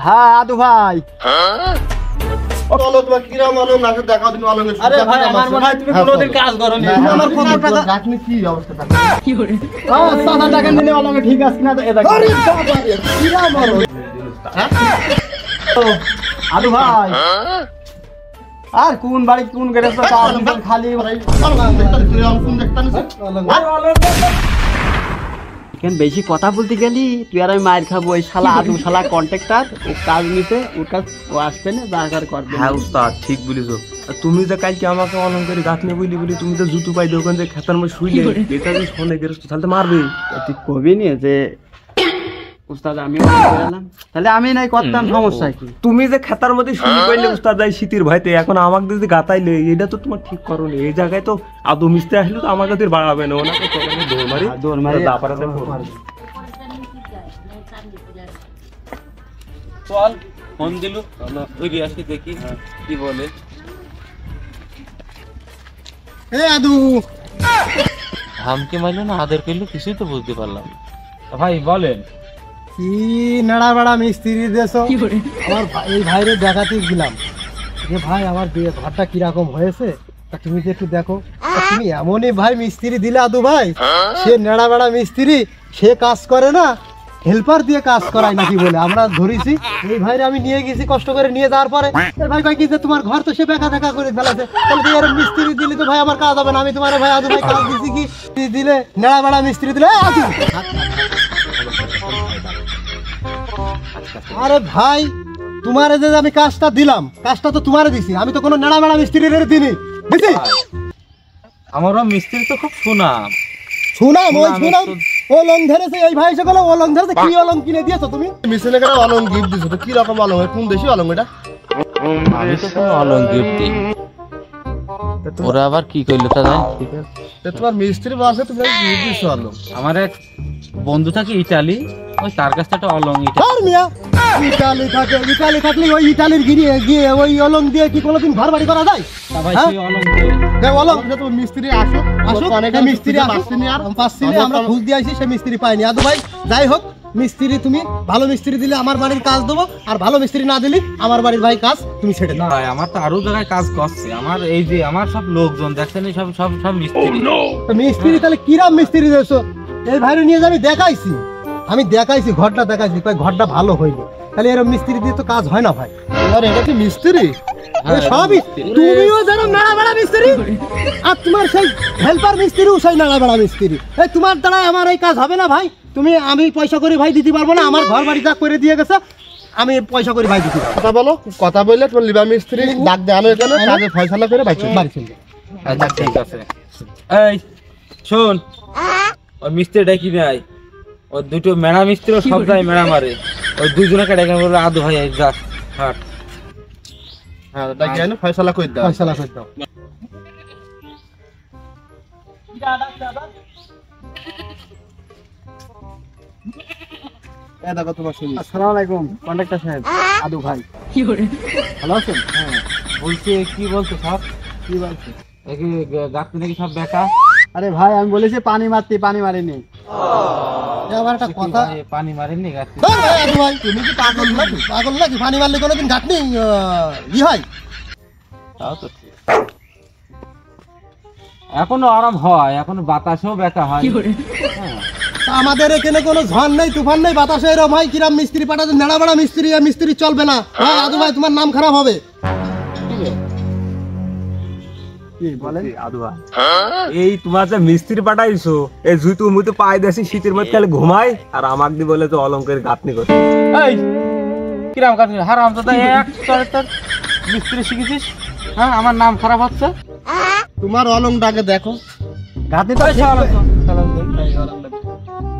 হ্যাঁ আদু ভাই চলো তোমার কিরাম অলং আছে দেখাও দিন অলং। আরে ভাই আমার মনে হয় তুমি কোনোদিন কাজ করোনি। আমার কত টাকা রাখনি কি অবস্থা কি করে 5,000 টাকা নিলে অলং ঠিক আছে না? এ দেখো আরে বাবা রে কিরাম অলং। হ্যাঁ আদু ভাই আর কোন বাড়ি কোন গেরেছ কাজ খালি অলং দেখতে কিরাম কোন দেখতে না কেন বেশি কথা বলতে গেলি তুই আর আমি মার খাবো। ওই শালা আদু শালা কন্ট্রাক্টর ও কাজ নিতে ওর কাজ ও আসবে না জাগার করবে। হ্যাঁ উস্তাদ ঠিক বলিস। তুমি যে কালকে আমাকে অলঙ্কারি গাঁথনি বলি বলি তুমি তো জুতো পাই দোকান যে খেতার মধ্যে শুইলে এটা যে শোনে গেরস তাহলে তো মারবে। তুই কবি নি যে উস্তাদ আমি গেলাম তাহলে আমি নাই করতাম সমস্যা কি? তুমি যে খেতার মধ্যে শুই পাইলে উস্তাদ যাই শীতের ভয়তে এখন আমাকে যদি গাতাইলে এটা তো তোমার ঠিক করো নি। এই জায়গায় তো আদৌ মিশতে আসলে তো আমাকে তোর বাড়াবে না ওনাকে দৌড় মারি চল ফোন দিল ওই আসি দেখি কি বলে। এ আদু হামকে মারলো না আদর করলো কিছুই তো বুঝতে পারলাম। ভাই বলেন কি নাড়া বাড়া মিস্ত্রি দেছো? আমার এই ভাইরে দেখাতে গেলাম যে ভাই আমার ঘরটা কিরকম হয়েছে তা তুমি তো একটু দেখো। তুমি এমনই ভাই মিস্ত্রি দিলে আদু ভাই, সে নেড়া বেড়া মিস্ত্রি, সে কাজ করে না হেল্পার দিয়ে কাজ করায় নাকি বলে আমরা ধরেছি। এই ভাইরে আমি নিয়ে গেছি কষ্ট করে নিয়ে যাওয়ার পরে ভাই কয় কি যে তোমার ঘর তো সে বেকা দেখা করে ফেলাছে, তাহলে এরকম মিস্ত্রি দিলে তো ভাই আমার কাজ হবে না। আমি তোমার ভাই আদু ভাই কাজ দিছি কি দিলে নেড়া বেড়া মিস্ত্রি দিলে আদু। আরে ভাই তোমার যে আমি কাজটা দিলাম কাজটা তো তোমারে দিছি, আমি তো কোনো নেড়া বেড়া মিস্ত্রির দিনি দিছি। আমারও মিস্ত্রি তো খুব সুনাম সুনাম ওই সুনাম অলং ধরেছে এই ভাই সকলে অলং ধরেছে। কি অলং কিনে দিয়েছো তুমি? মিশনে করে অলং গিফট দিছো তো কি রকম অলং? কোন দেশি অলং এটা? আমি তো কোনো অলং গিফট দিই। ওরা আবার কি কইলো তা জানি। তোমার মিস্ত্রি বসে তুমি গিফট দিছো অলং? আমার এক বন্ধু থাকে ইতালি, ওই তার কাছে একটা অলং আর মিয়া ইতালি থাকে, ইতালি থাকলে ওই ইতালির গিয়ে ওই অলং দিয়ে কি কোনোদিন ঘর বাড়ি করা যায়? ভাই সেই অলং অলং তুমি মিস্ত্রি আসো আসো অনেক মিস্ত্রি আসেনি আর পাচ্ছিনি আমরা খুঁজ দিয়ে আইছি, সে মিস্ত্রি পাইনি। আদু ভাই যাই হোক মিস্ত্রি তুমি ভালো মিস্ত্রি দিলে আমার বাড়ির কাজ দেবো, আর ভালো মিস্ত্রি না দিলে আমার বাড়ির ভাই কাজ তুমি ছেড়ে দাও। ভাই আমার তো আরো জায়গায় কাজ করছে, আমার এই যে আমার সব লোকজন দেখছেন সব সব সব মিস্ত্রি। মিস্ত্রি তাহলে কিরাম মিস্ত্রি দিয়েছো? এই ভাইরে নিয়ে আমি দেখাইছি, আমি দেখাইছি ঘরটা দেখাইছি, ঘরটা ভালো হইলো। তাহলে এরকম মিস্ত্রি দিয়ে তো কাজ হয় না ভাই। আর এটা কি মিস্ত্রি? সবই তুমিও যারা নাড়া বেড়া মিস্ত্রি আর তোমার সেই হেল্পার মিস্ত্রিও সেই নাড়া বেড়া মিস্ত্রি। এই তোমার দ্বারা আমার এই কাজ হবে না ভাই। তুমি আমি পয়সা করে ভাই দিতে পারবো না, আমার ঘর বাড়ি যা করে দিয়ে গেছে আমি পয়সা করে ভাই দিতে পারবো। কথা বলো, কথা বললে তোমার লিবা মিস্ত্রি ডাক দে আনো এখানে কাজে ফয়সালা করে বাড়ি চলে। আচ্ছা ঠিক আছে। এই শোন ওই মিস্ত্রিটা কি নাই, ওই দুটো মেড়া মিস্ত্রি সব যায় মেড়া মারে, ওই দুজনকে ডেকে বললো আদু ভাই যা হাট। হ্যাঁ ডাকি আনো ফয়সালা করে দাও, ফয়সালা করে দাও। এ দেখো তোমার শুনি। আসসালামু আলাইকুম কন্ট্রাক্টর সাহেব, আদু ভাই কি করে ভালো আছেন? হ্যাঁ বলছে কি বলছো সব কি বলছে? দেখি গাছটা নাকি সব বেকা। আরে ভাই আমি বলেছি পানি মারতে, পানি মারিনি। আবার একটা কথা, পানি মারেননি গাছটা? ভাই তুমি কি পাগল নাকি? পাগল নাকি? পানি মারলে কোনোদিন গাঁটনি ই হয়? তাও তো ঠিক। এখনো আরাম হয়, এখনো বাতাসেও বেকা হয়। হ্যাঁ আমাদের এখানে কোনো ঝড় নেই তুফান নেই বাতাসে এরকম হয়। কিরাম মিস্ত্রি পাঠাতে নেড়া বেড়া মিস্ত্রি, মিস্ত্রি চলবে না। হ্যাঁ আদু ভাই তোমার নাম খারাপ হবে। এই তোমার যে মিস্ত্রি পাঠাইছো এই জুতো মুতো পায়ে দেশি শীতের মধ্যে খালি ঘুমাই আর আমাকে দিয়ে বলে তো অলঙ্কারের গাঁথনি করতে। এই কিরাম গাছ হারাম তো এক তোর মিস্ত্রি শিখেছিস? হ্যাঁ আমার নাম খারাপ হচ্ছে। তোমার অলংটাকে দেখো, গাতে তো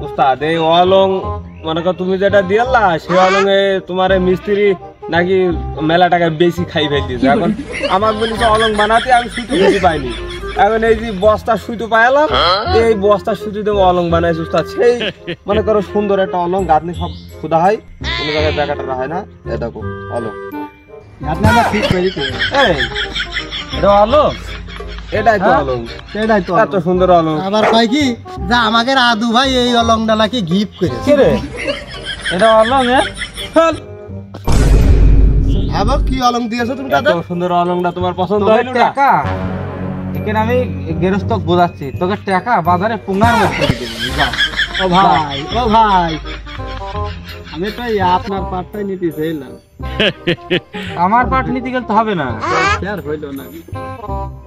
উস্তাদ এই অলং মনে কর তুমি যেটা দিয়ালা সেই অলঙ্গে তোমার মিস্ত্রি নাকি মেলা টাকা বেশি খাই ফেলতেছে। এখন আমাকে বলিস অলং বানাতে আমি সুতো বেশি পাইনি, এখন এই যে বস্তা সুতো পাইলাম এই বস্তা সুতো দেবো অলং বানাইছি উস্তাদ। সেই মনে করো সুন্দর একটা অলং গাঁথনি সব খুদা হয়, কোনো জায়গায় ব্যাকাটা হয় না। এ দেখো অলং গাতে আমরা ঠিক করি তো। এই এটা অলং, এটাই তো অলং, সেটাই তো এত সুন্দর অলং। আবার কয় কি যা আমাকে আদু ভাই এই অলংটা নাকি গিফট করেছে। কি রে এটা অলং? আবার কি অলং দিয়েছো তুমি দাদা? এত সুন্দর অলংটা তোমার পছন্দ তোকে হইলো না? টাকা এখানে আমি গেরস্তক বোঝাচ্ছি, তোকে টাকা বাজারে পুঙ্গার মধ্যে দিয়ে দেবো, যা। ও ভাই, ও ভাই, আমি তো এই আপনার পাটটাই নিতে চাইলাম, আমার পাট নিতে গেলে তো হবে না, আর হইলো না।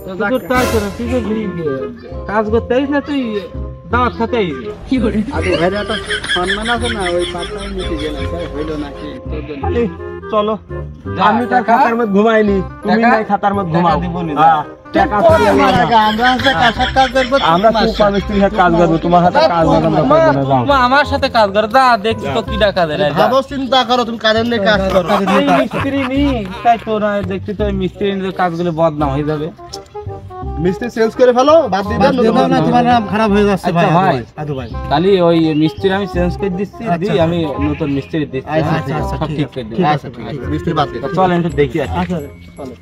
তো তুই তো তাই তো না, তুই তো কাজ করতে আইস না, তুই দাওয়াত খাতে আইস। আদু ভাইয়ের একটা সম্মান আছে না, ওই পাটটাই নিতে গেলাম, তাই হইলো নাকি তোর জন্য। এই, চলো যা, আমি তার টাকা? খাতার মধ্যে ঘুমাইনি, তুমি টাকা? নাই খাতার মধ্যে টাকা ঘুমাও। দিবনি, যা। হ্যাঁ, টাকা তো পরে দিলাম আমার না। আগে আমরা হচ্ছে কাঁসার কাজ করবো, আমরা কুপা মিস্ত্রির হাতে কাজ করবো, তোমার হাতে কাজ করবো না, মা, করবো না, যাও। মা, আমার সাথে কাজ করে, যা দেখছি তো কি টাকা দেয়, যা। ভাবো চিন্তা করো, তুমি কাজের নিয়ে কাজ করো। এই মিস্ত্রি নি, তাই তো না, দেখছি তো এই মিস্ত্রি নিয়ে কাজগুলো বদনাম হয়ে যাবে। মিস্ত্রি চেঞ্জ করে ফেলো, বাদ দিয়ে দাও, নতুন না, তোমার নাম খারাপ হয়ে যাচ্ছে আচ্ছা ভাই, আদু ভাই। তাহলে ওই মিস্ত্রি আমি চেঞ্জ করে দিচ্ছি, দিই আমি নতুন মিস্ত্রি দিচ্ছি, আচ্ছা, হ্যাঁ? আচ্ছা, আচ্ছা, সব ঠিক ঠিক আছে, করে দিই। ঠিক আছে, ঠিক আছে, মিস্ত্রি বাদ দিয়ে দাও। চল একটু দেখি আসি। আচ্ছা চলো।